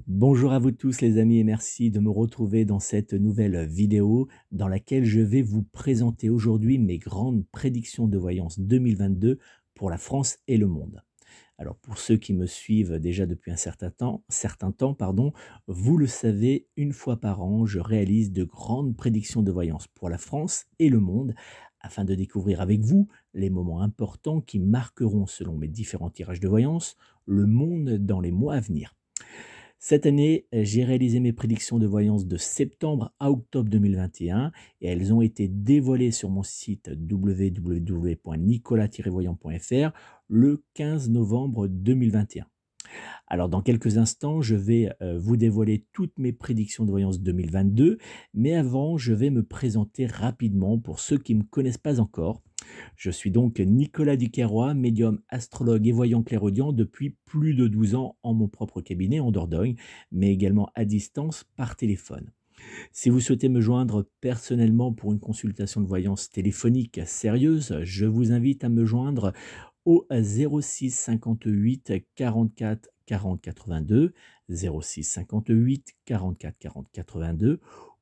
Bonjour à vous tous les amis et merci de me retrouver dans cette nouvelle vidéo dans laquelle je vais vous présenter aujourd'hui mes grandes prédictions de voyance 2022 pour la France et le monde. Alors pour ceux qui me suivent déjà depuis un certain temps, pardon, vous le savez, une fois par an, je réalise de grandes prédictions de voyance pour la France et le monde afin de découvrir avec vous les moments importants qui marqueront, selon mes différents tirages de voyance, le monde dans les mois à venir. Cette année, j'ai réalisé mes prédictions de voyance de septembre à octobre 2021 et elles ont été dévoilées sur mon site www.nicolas-voyant.fr le 15 novembre 2021. Alors dans quelques instants, je vais vous dévoiler toutes mes prédictions de voyance 2022, mais avant, je vais me présenter rapidement pour ceux qui ne me connaissent pas encore. Je suis donc Nicolas Duquerrois, médium, astrologue et voyant clairaudient depuis plus de 12 ans en mon propre cabinet en Dordogne, mais également à distance par téléphone. Si vous souhaitez me joindre personnellement pour une consultation de voyance téléphonique sérieuse, je vous invite à me joindre au 06 58 44 40 82, 06 58 44 40 82,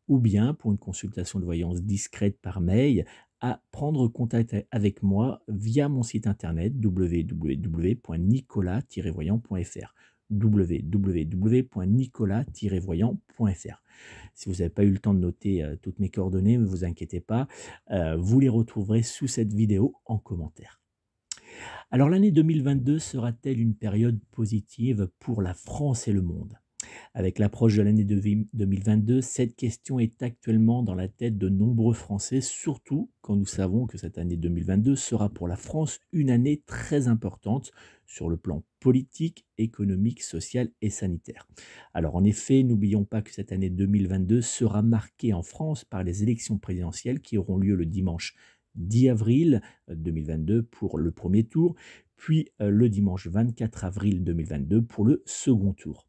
ou bien pour une consultation de voyance discrète par mail, à prendre contact avec moi via mon site internet www.nicolas-voyant.fr www.nicolas-voyant.fr. Si vous n'avez pas eu le temps de noter toutes mes coordonnées, ne vous inquiétez pas, vous les retrouverez sous cette vidéo en commentaire. Alors l'année 2022 sera-t-elle une période positive pour la France et le monde? Avec l'approche de l'année 2022, cette question est actuellement dans la tête de nombreux Français, surtout quand nous savons que cette année 2022 sera pour la France une année très importante sur le plan politique, économique, social et sanitaire. Alors en effet, n'oublions pas que cette année 2022 sera marquée en France par les élections présidentielles qui auront lieu le dimanche 10 avril 2022 pour le premier tour, puis le dimanche 24 avril 2022 pour le second tour.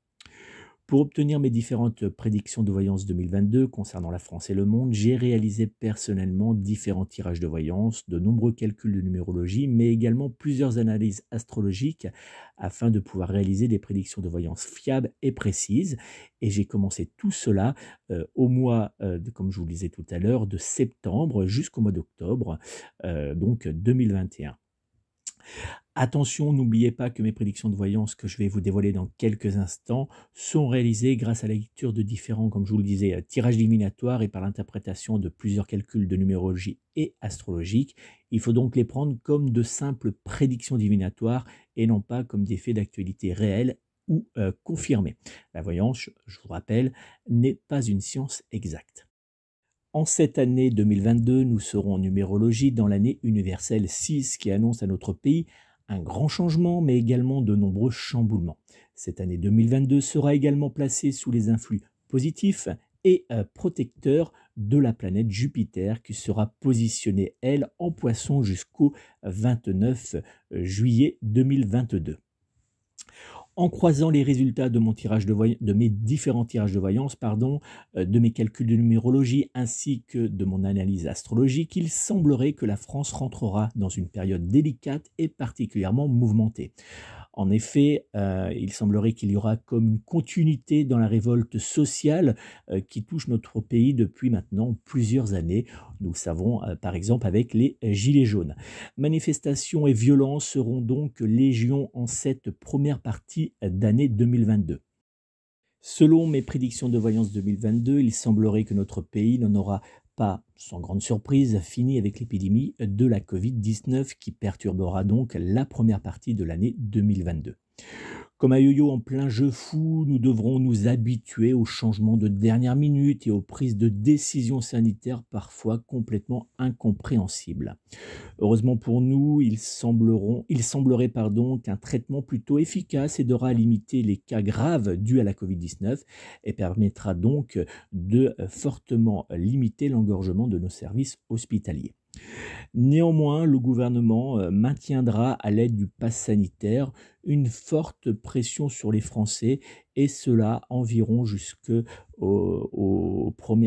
Pour obtenir mes différentes prédictions de voyance 2022 concernant la France et le monde, j'ai réalisé personnellement différents tirages de voyance, de nombreux calculs de numérologie, mais également plusieurs analyses astrologiques afin de pouvoir réaliser des prédictions de voyance fiables et précises. Et j'ai commencé tout cela au mois, comme je vous le disais tout à l'heure, de septembre jusqu'au mois d'octobre, donc 2021. Attention, n'oubliez pas que mes prédictions de voyance que je vais vous dévoiler dans quelques instants sont réalisées grâce à la lecture de différents, comme je vous le disais, tirages divinatoires et par l'interprétation de plusieurs calculs de numérologie et astrologique. Il faut donc les prendre comme de simples prédictions divinatoires et non pas comme des faits d'actualité réels ou confirmés. La voyance, je vous rappelle, n'est pas une science exacte. En cette année 2022, nous serons en numérologie dans l'année universelle 6 qui annonce à notre pays un grand changement mais également de nombreux chamboulements. Cette année 2022 sera également placée sous les influx positifs et protecteurs de la planète Jupiter qui sera positionnée, elle, en Poisson jusqu'au 29 juillet 2022. En croisant les résultats de de mes différents tirages de voyance, de mes calculs de numérologie ainsi que de mon analyse astrologique, il semblerait que la France rentrera dans une période délicate et particulièrement mouvementée. En effet, il semblerait qu'il y aura comme une continuité dans la révolte sociale qui touche notre pays depuis maintenant plusieurs années. Nous le savons par exemple avec les Gilets jaunes. Manifestations et violences seront donc légion en cette première partie d'année 2022. Selon mes prédictions de voyance 2022, il semblerait que notre pays n'en aura pas, sans grande surprise, fini avec l'épidémie de la Covid-19 qui perturbera donc la première partie de l'année 2022. Comme un yo-yo en plein jeu fou, nous devrons nous habituer aux changements de dernière minute et aux prises de décisions sanitaires parfois complètement incompréhensibles. Heureusement pour nous, il semblerait qu'un traitement plutôt efficace aidera à limiter les cas graves dus à la Covid-19 et permettra donc de fortement limiter l'engorgement de nos services hospitaliers. Néanmoins, le gouvernement maintiendra à l'aide du pass sanitaire une forte pression sur les Français et cela environ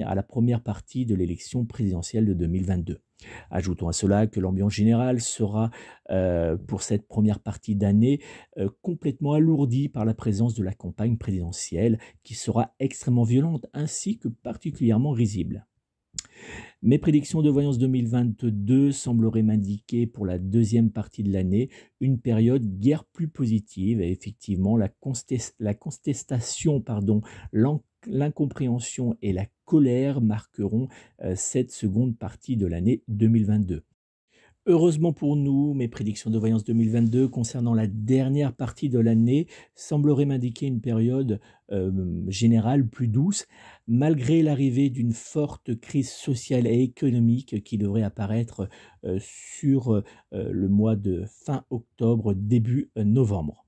à la première partie de l'élection présidentielle de 2022. Ajoutons à cela que l'ambiance générale sera, pour cette première partie d'année, complètement alourdie par la présence de la campagne présidentielle qui sera extrêmement violente ainsi que particulièrement risible. Mes prédictions de voyance 2022 sembleraient m'indiquer pour la deuxième partie de l'année une période guère plus positive et effectivement la contestation, l'incompréhension et la colère marqueront cette seconde partie de l'année 2022. Heureusement pour nous, mes prédictions de voyance 2022 concernant la dernière partie de l'année sembleraient m'indiquer une période générale plus douce, malgré l'arrivée d'une forte crise sociale et économique qui devrait apparaître sur le mois de fin octobre, début novembre.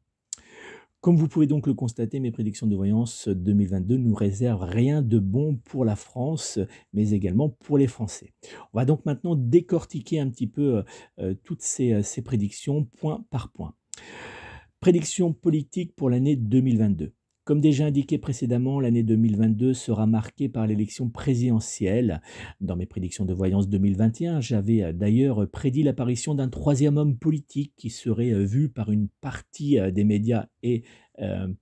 Comme vous pouvez donc le constater, mes prédictions de voyance 2022 ne nous réservent rien de bon pour la France, mais également pour les Français. On va donc maintenant décortiquer un petit peu toutes ces prédictions point par point. Prédictions politiques pour l'année 2022. Comme déjà indiqué précédemment, l'année 2022 sera marquée par l'élection présidentielle. Dans mes prédictions de voyance 2021, j'avais d'ailleurs prédit l'apparition d'un troisième homme politique qui serait vu par une partie des médias et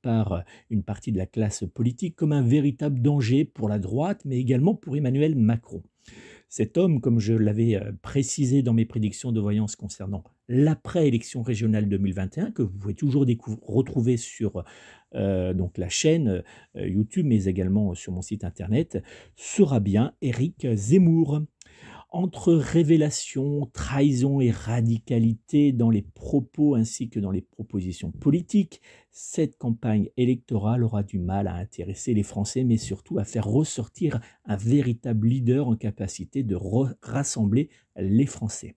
par une partie de la classe politique comme un véritable danger pour la droite, mais également pour Emmanuel Macron. Cet homme, comme je l'avais précisé dans mes prédictions de voyance concernant l'après-élection régionale 2021, que vous pouvez toujours retrouver sur donc la chaîne YouTube, mais également sur mon site internet, sera bien Éric Zemmour. Entre révélation, trahison et radicalité dans les propos ainsi que dans les propositions politiques, cette campagne électorale aura du mal à intéresser les Français, mais surtout à faire ressortir un véritable leader en capacité de rassembler les Français.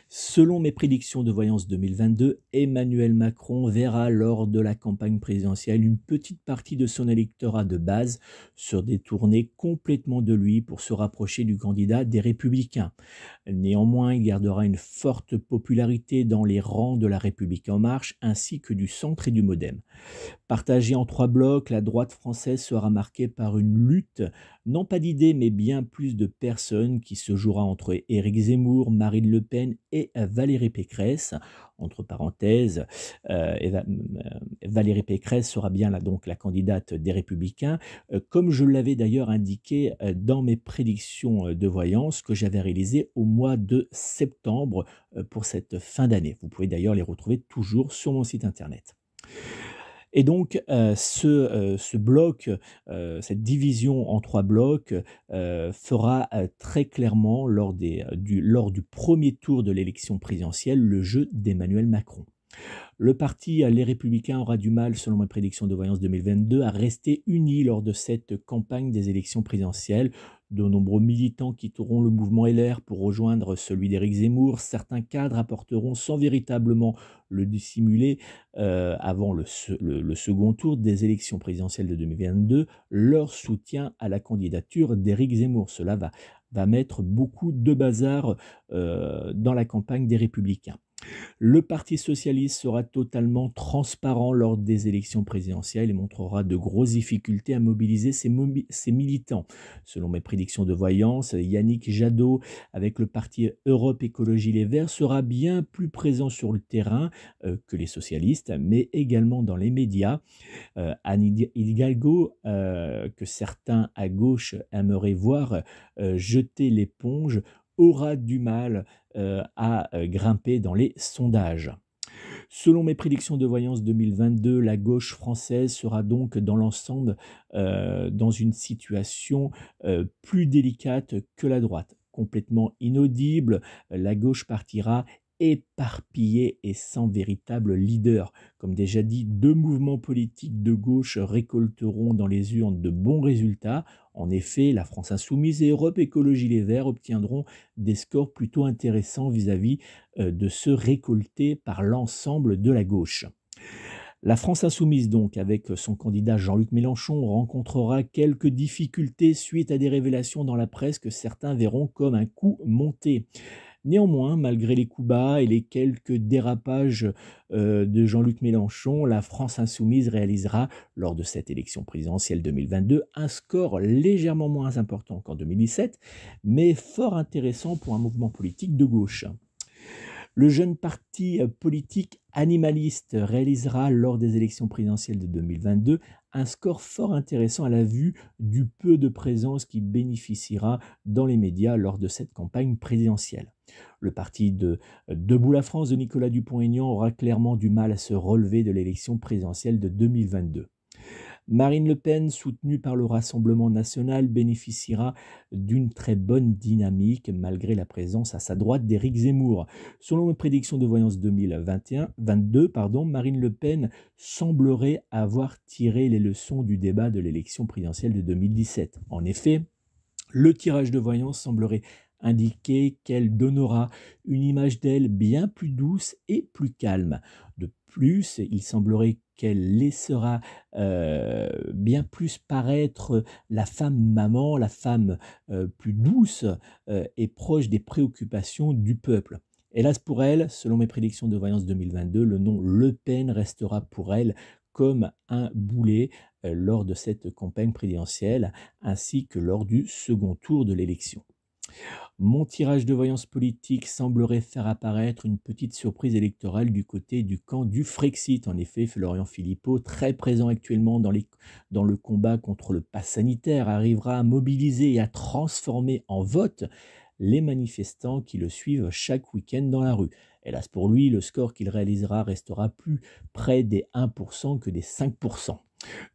Selon mes prédictions de voyance 2022, Emmanuel Macron verra lors de la campagne présidentielle une petite partie de son électorat de base se détourner complètement de lui pour se rapprocher du candidat des Républicains. Néanmoins, il gardera une forte popularité dans les rangs de la République en marche ainsi que du centre et du MoDem. Partagée en trois blocs, la droite française sera marquée par une lutte, non pas d'idées, mais bien plus de personnes qui se jouera entre Éric Zemmour, Marine Le Pen et Valérie Pécresse. Entre parenthèses, Valérie Pécresse sera bien donc la candidate des Républicains, comme je l'avais d'ailleurs indiqué dans mes prédictions de voyance que j'avais réalisées au mois de septembre pour cette fin d'année. Vous pouvez d'ailleurs les retrouver toujours sur mon site internet. Et donc, ce bloc, cette division en trois blocs fera très clairement, lors du premier tour de l'élection présidentielle, le jeu d'Emmanuel Macron. Le parti Les Républicains aura du mal, selon ma prédiction de voyance 2022, à rester uni lors de cette campagne des élections présidentielles. De nombreux militants quitteront le mouvement LR pour rejoindre celui d'Éric Zemmour. Certains cadres apporteront sans véritablement le dissimuler avant le second tour des élections présidentielles de 2022 leur soutien à la candidature d'Éric Zemmour. Cela va mettre beaucoup de bazar dans la campagne des Républicains. Le Parti socialiste sera totalement transparent lors des élections présidentielles et montrera de grosses difficultés à mobiliser ses militants. Selon mes prédictions de voyance, Yannick Jadot, avec le parti Europe Écologie Les Verts, sera bien plus présent sur le terrain que les socialistes, mais également dans les médias. Anne Hidalgo, que certains à gauche aimeraient voir jeter l'éponge, aura du mal à grimper dans les sondages. Selon mes prédictions de voyance 2022, la gauche française sera donc dans l'ensemble dans une situation plus délicate que la droite. Complètement inaudible, la gauche partira éparpillée et sans véritable leader. Comme déjà dit, deux mouvements politiques de gauche récolteront dans les urnes de bons résultats. En effet, la France Insoumise et Europe Écologie Les Verts obtiendront des scores plutôt intéressants vis-à-vis de ceux récoltés par l'ensemble de la gauche. La France Insoumise, donc, avec son candidat Jean-Luc Mélenchon, rencontrera quelques difficultés suite à des révélations dans la presse que certains verront comme un coup monté. Néanmoins, malgré les coups bas et les quelques dérapages de Jean-Luc Mélenchon, la France insoumise réalisera, lors de cette élection présidentielle 2022, un score légèrement moins important qu'en 2017, mais fort intéressant pour un mouvement politique de gauche. Le jeune parti politique animaliste réalisera lors des élections présidentielles de 2022 un score fort intéressant à la vue du peu de présence qui bénéficiera dans les médias lors de cette campagne présidentielle. Le parti de Debout la France de Nicolas Dupont-Aignan aura clairement du mal à se relever de l'élection présidentielle de 2022. Marine Le Pen, soutenue par le Rassemblement national, bénéficiera d'une très bonne dynamique malgré la présence à sa droite d'Éric Zemmour. Selon une prédiction de voyance 2022, Marine Le Pen semblerait avoir tiré les leçons du débat de l'élection présidentielle de 2017. En effet, le tirage de voyance semblerait indiquer qu'elle donnera une image d'elle bien plus douce et plus calme. De plus, il semblerait qu'elle laissera bien plus paraître la femme maman, la femme plus douce et proche des préoccupations du peuple. Hélas pour elle, selon mes prédictions de voyance 2022, le nom Le Pen restera pour elle comme un boulet lors de cette campagne présidentielle, ainsi que lors du second tour de l'élection. Mon tirage de voyance politique semblerait faire apparaître une petite surprise électorale du côté du camp du Frexit. En effet, Florian Philippot, très présent actuellement dans le combat contre le pass sanitaire, arrivera à mobiliser et à transformer en vote les manifestants qui le suivent chaque week-end dans la rue. Hélas pour lui, le score qu'il réalisera restera plus près des 1% que des 5%.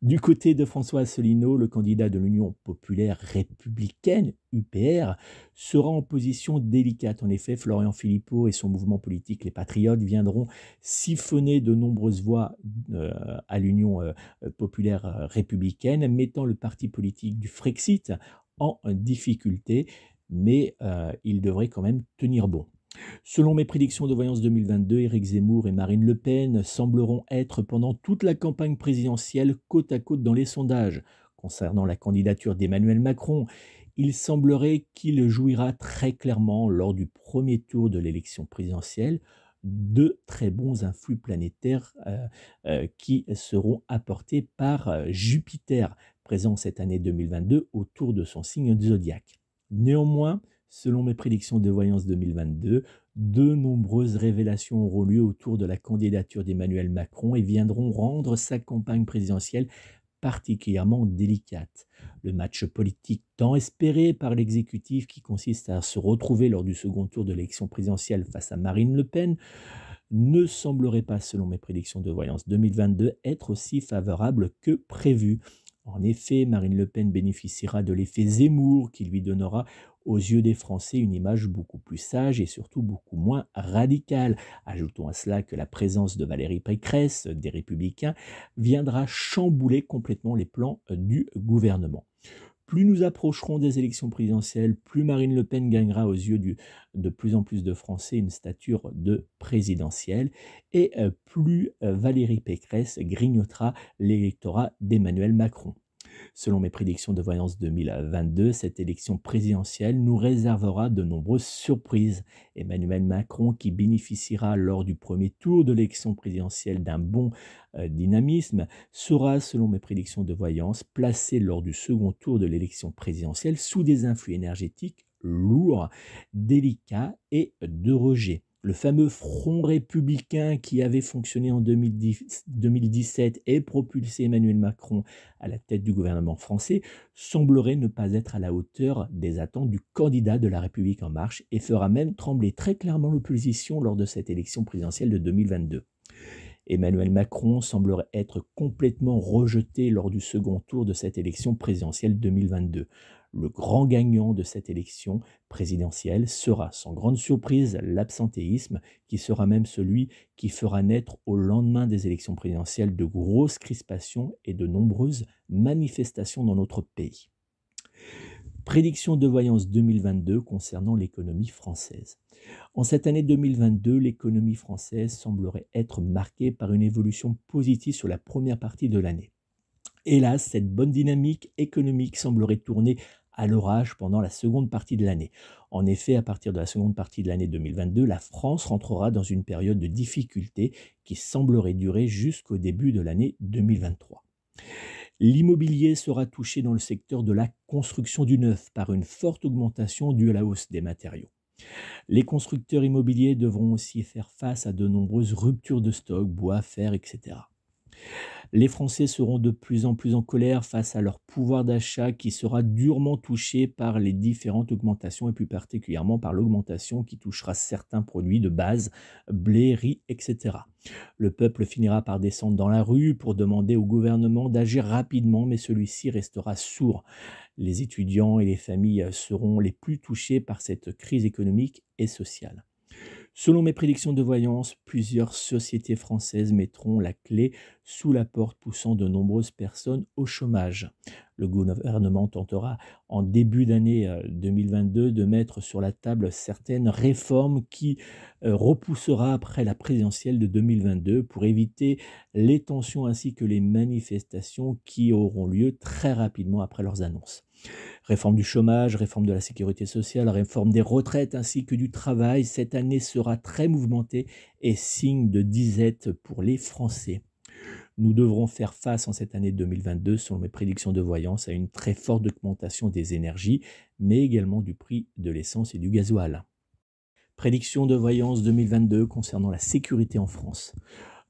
Du côté de François Asselineau, le candidat de l'Union populaire républicaine, UPR, sera en position délicate. En effet, Florian Philippot et son mouvement politique Les Patriotes viendront siphonner de nombreuses voix à l'Union populaire républicaine, mettant le parti politique du Frexit en difficulté, mais il devrait quand même tenir bon. Selon mes prédictions de voyance 2022, Éric Zemmour et Marine Le Pen sembleront être pendant toute la campagne présidentielle côte à côte dans les sondages. Concernant la candidature d'Emmanuel Macron, il semblerait qu'il jouira très clairement lors du premier tour de l'élection présidentielle de très bons influx planétaires qui seront apportés par Jupiter, présent cette année 2022 autour de son signe zodiaque. Néanmoins, selon mes prédictions de voyance 2022, de nombreuses révélations auront lieu autour de la candidature d'Emmanuel Macron et viendront rendre sa campagne présidentielle particulièrement délicate. Le match politique tant espéré par l'exécutif qui consiste à se retrouver lors du second tour de l'élection présidentielle face à Marine Le Pen ne semblerait pas, selon mes prédictions de voyance 2022, être aussi favorable que prévu. En effet, Marine Le Pen bénéficiera de l'effet Zemmour qui lui donnera aux yeux des Français une image beaucoup plus sage et surtout beaucoup moins radicale. Ajoutons à cela que la présence de Valérie Pécresse, des Républicains, viendra chambouler complètement les plans du gouvernement. Plus nous approcherons des élections présidentielles, plus Marine Le Pen gagnera aux yeux de plus en plus de Français une stature de présidentielle et plus Valérie Pécresse grignotera l'électorat d'Emmanuel Macron. Selon mes prédictions de voyance 2022, cette élection présidentielle nous réservera de nombreuses surprises. Emmanuel Macron, qui bénéficiera lors du premier tour de l'élection présidentielle d'un bon dynamisme, sera, selon mes prédictions de voyance, placé lors du second tour de l'élection présidentielle sous des influx énergétiques lourds, délicats et de rejet. Le fameux front républicain qui avait fonctionné en 2017 et propulsé Emmanuel Macron à la tête du gouvernement français semblerait ne pas être à la hauteur des attentes du candidat de La République En Marche et fera même trembler très clairement l'opposition lors de cette élection présidentielle de 2022. Emmanuel Macron semblerait être complètement rejeté lors du second tour de cette élection présidentielle 2022. Le grand gagnant de cette élection présidentielle sera, sans grande surprise, l'absentéisme, qui sera même celui qui fera naître au lendemain des élections présidentielles de grosses crispations et de nombreuses manifestations dans notre pays. Prédiction de voyance 2022 concernant l'économie française. En cette année 2022, l'économie française semblerait être marquée par une évolution positive sur la première partie de l'année. Hélas, cette bonne dynamique économique semblerait tourner à l'orage pendant la seconde partie de l'année. En effet, à partir de la seconde partie de l'année 2022, la France rentrera dans une période de difficulté qui semblerait durer jusqu'au début de l'année 2023. L'immobilier sera touché dans le secteur de la construction du neuf par une forte augmentation due à la hausse des matériaux. Les constructeurs immobiliers devront aussi faire face à de nombreuses ruptures de stock, bois, fer, etc. Les Français seront de plus en plus en colère face à leur pouvoir d'achat qui sera durement touché par les différentes augmentations et plus particulièrement par l'augmentation qui touchera certains produits de base, blé, riz, etc. Le peuple finira par descendre dans la rue pour demander au gouvernement d'agir rapidement, mais celui-ci restera sourd. Les étudiants et les familles seront les plus touchés par cette crise économique et sociale. Selon mes prédictions de voyance, plusieurs sociétés françaises mettront la clé sous la porte, poussant de nombreuses personnes au chômage. Le gouvernement tentera en début d'année 2022 de mettre sur la table certaines réformes qui repoussera après la présidentielle de 2022 pour éviter les tensions ainsi que les manifestations qui auront lieu très rapidement après leurs annonces. Réforme du chômage, réforme de la sécurité sociale, réforme des retraites ainsi que du travail. Cette année sera très mouvementée et signe de disette pour les Français. Nous devrons faire face en cette année 2022, selon mes prédictions de voyance, à une très forte augmentation des énergies, mais également du prix de l'essence et du gasoil. Prédiction de voyance 2022 concernant la sécurité en France.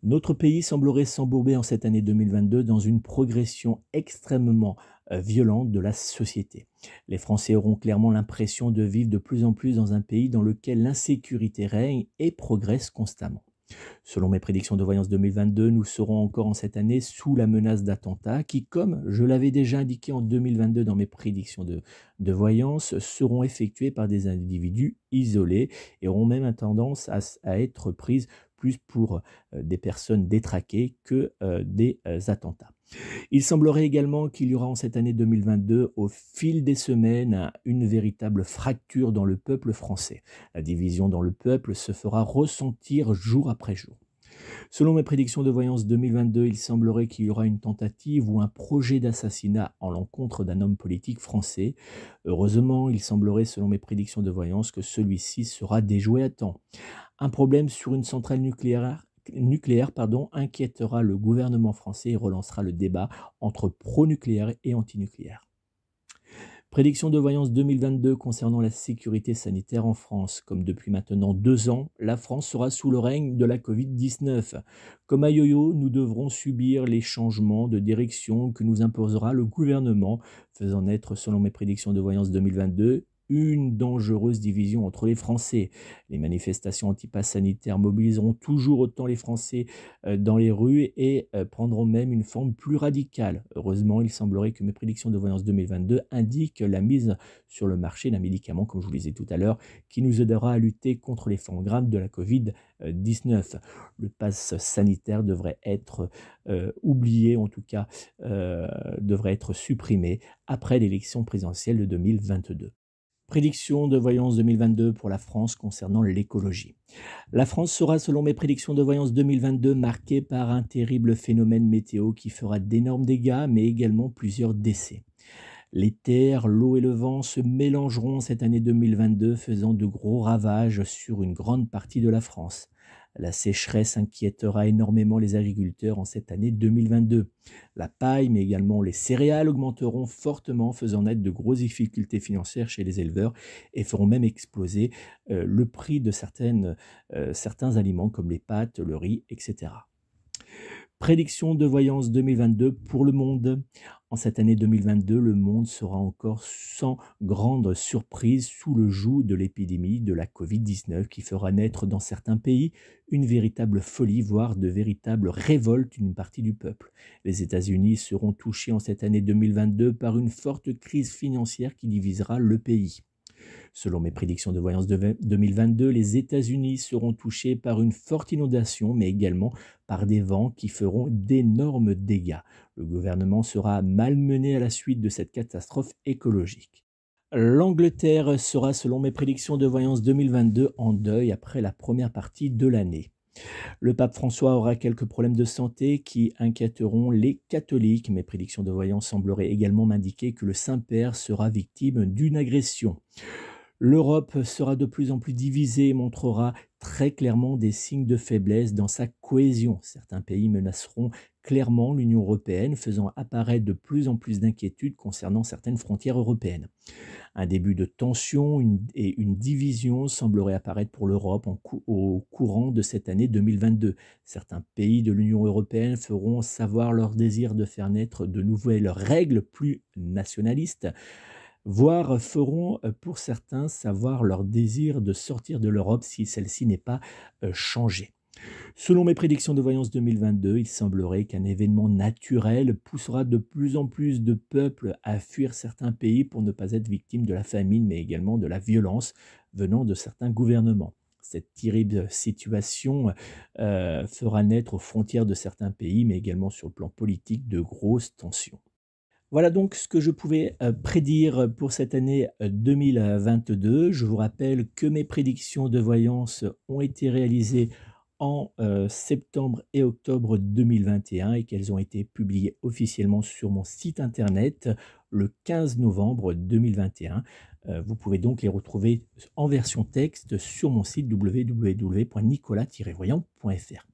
Notre pays semblerait s'embourber en cette année 2022 dans une progression extrêmement violente de la société. Les Français auront clairement l'impression de vivre de plus en plus dans un pays dans lequel l'insécurité règne et progresse constamment. Selon mes prédictions de voyance 2022, nous serons encore en cette année sous la menace d'attentats qui, comme je l'avais déjà indiqué en 2022 dans mes prédictions de voyance, seront effectués par des individus isolés et auront même tendance à être prises plus pour des personnes détraquées que des attentats. Il semblerait également qu'il y aura en cette année 2022, au fil des semaines, une véritable fracture dans le peuple français. La division dans le peuple se fera ressentir jour après jour. Selon mes prédictions de voyance 2022, il semblerait qu'il y aura une tentative ou un projet d'assassinat en l'encontre d'un homme politique français. Heureusement, il semblerait, selon mes prédictions de voyance, que celui-ci sera déjoué à temps. Un problème sur une centrale nucléaire inquiétera le gouvernement français et relancera le débat entre pro-nucléaire et anti-nucléaire. Prédiction de voyance 2022 concernant la sécurité sanitaire en France. Comme depuis maintenant 2 ans, la France sera sous le règne de la Covid-19. Comme à yo-yo, nous devrons subir les changements de direction que nous imposera le gouvernement, faisant naître, selon mes prédictions de voyance 2022, une dangereuse division entre les Français. Les manifestations anti-pass sanitaires mobiliseront toujours autant les Français dans les rues et prendront même une forme plus radicale. Heureusement, il semblerait que mes prédictions de voyance 2022 indiquent la mise sur le marché d'un médicament, comme je vous le disais tout à l'heure, qui nous aidera à lutter contre les formes graves de la Covid-19. Le pass sanitaire devrait être oublié, en tout cas devrait être supprimé après l'élection présidentielle de 2022. Prédiction de voyance 2022 pour la France concernant l'écologie. La France sera, selon mes prédictions de voyance 2022, marquée par un terrible phénomène météo qui fera d'énormes dégâts, mais également plusieurs décès. Les terres, l'eau et le vent se mélangeront cette année 2022, faisant de gros ravages sur une grande partie de la France. La sécheresse inquiétera énormément les agriculteurs en cette année 2022. La paille, mais également les céréales augmenteront fortement, faisant naître de grosses difficultés financières chez les éleveurs et feront même exploser le prix de certains aliments comme les pâtes, le riz, etc. Prédiction de voyance 2022 pour le monde. En cette année 2022, le monde sera encore sans grande surprise sous le joug de l'épidémie de la Covid-19 qui fera naître dans certains pays une véritable folie, voire de véritables révoltes d'une partie du peuple. Les États-Unis seront touchés en cette année 2022 par une forte crise financière qui divisera le pays. Selon mes prédictions de voyance 2022, les États-Unis seront touchés par une forte inondation, mais également par des vents qui feront d'énormes dégâts. Le gouvernement sera malmené à la suite de cette catastrophe écologique. L'Angleterre sera, selon mes prédictions de voyance 2022, en deuil après la première partie de l'année. Le pape François aura quelques problèmes de santé qui inquiéteront les catholiques. Mes prédictions de voyance sembleraient également m'indiquer que le Saint-Père sera victime d'une agression. L'Europe sera de plus en plus divisée et montrera très clairement des signes de faiblesse dans sa cohésion. Certains pays menaceront clairement l'Union européenne, faisant apparaître de plus en plus d'inquiétudes concernant certaines frontières européennes. Un début de tension et une division semblerait apparaître pour l'Europe au courant de cette année 2022. Certains pays de l'Union européenne feront savoir leur désir de faire naître de nouvelles règles plus nationalistes, voire feront pour certains savoir leur désir de sortir de l'Europe si celle-ci n'est pas changée. Selon mes prédictions de voyance 2022, il semblerait qu'un événement naturel poussera de plus en plus de peuples à fuir certains pays pour ne pas être victimes de la famine, mais également de la violence venant de certains gouvernements. Cette terrible situation fera naître aux frontières de certains pays, mais également sur le plan politique, de grosses tensions. Voilà donc ce que je pouvais prédire pour cette année 2022. Je vous rappelle que mes prédictions de voyance ont été réalisées en septembre et octobre 2021 et qu'elles ont été publiées officiellement sur mon site internet le 15 novembre 2021. Vous pouvez donc les retrouver en version texte sur mon site www.nicolas-voyant.fr.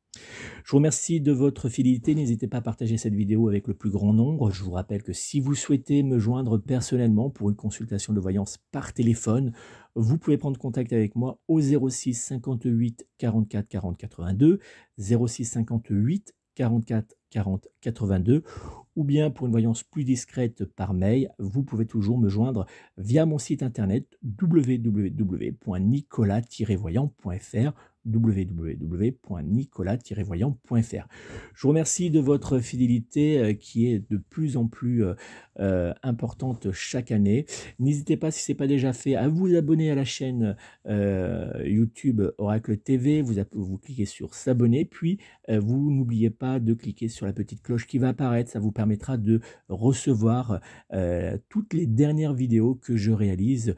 Je vous remercie de votre fidélité. N'hésitez pas à partager cette vidéo avec le plus grand nombre. Je vous rappelle que si vous souhaitez me joindre personnellement pour une consultation de voyance par téléphone, vous pouvez prendre contact avec moi au 06 58 44 40 82, 06 58 44 40 82, ou bien pour une voyance plus discrète par mail, vous pouvez toujours me joindre via mon site internet www.nicolas-voyant.fr www.nicolas-voyant.fr. Je vous remercie de votre fidélité qui est de plus en plus importante chaque année. N'hésitez pas, si ce n'est pas déjà fait, à vous abonner à la chaîne YouTube Oracle TV. Vous cliquez sur s'abonner, puis vous n'oubliez pas de cliquer sur la petite cloche qui va apparaître. Ça vous permettra de recevoir toutes les dernières vidéos que je réalise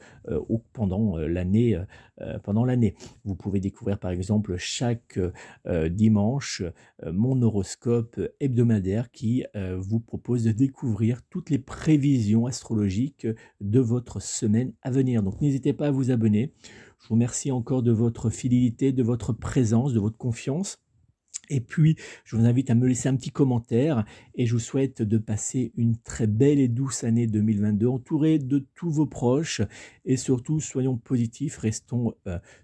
pendant l'année. Vous pouvez découvrir par exemple chaque dimanche mon horoscope hebdomadaire qui vous propose de découvrir toutes les prévisions astrologiques de votre semaine à venir. Donc n'hésitez pas à vous abonner. Je vous remercie encore de votre fidélité, de votre présence, de votre confiance. Et puis, je vous invite à me laisser un petit commentaire et je vous souhaite de passer une très belle et douce année 2022, entouré de tous vos proches et surtout, soyons positifs, restons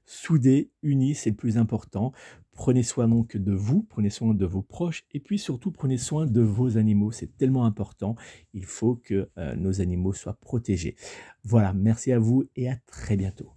soudés, unis, c'est le plus important. Prenez soin donc de vous, prenez soin de vos proches et puis surtout, prenez soin de vos animaux, c'est tellement important. Il faut que nos animaux soient protégés. Voilà, merci à vous et à très bientôt.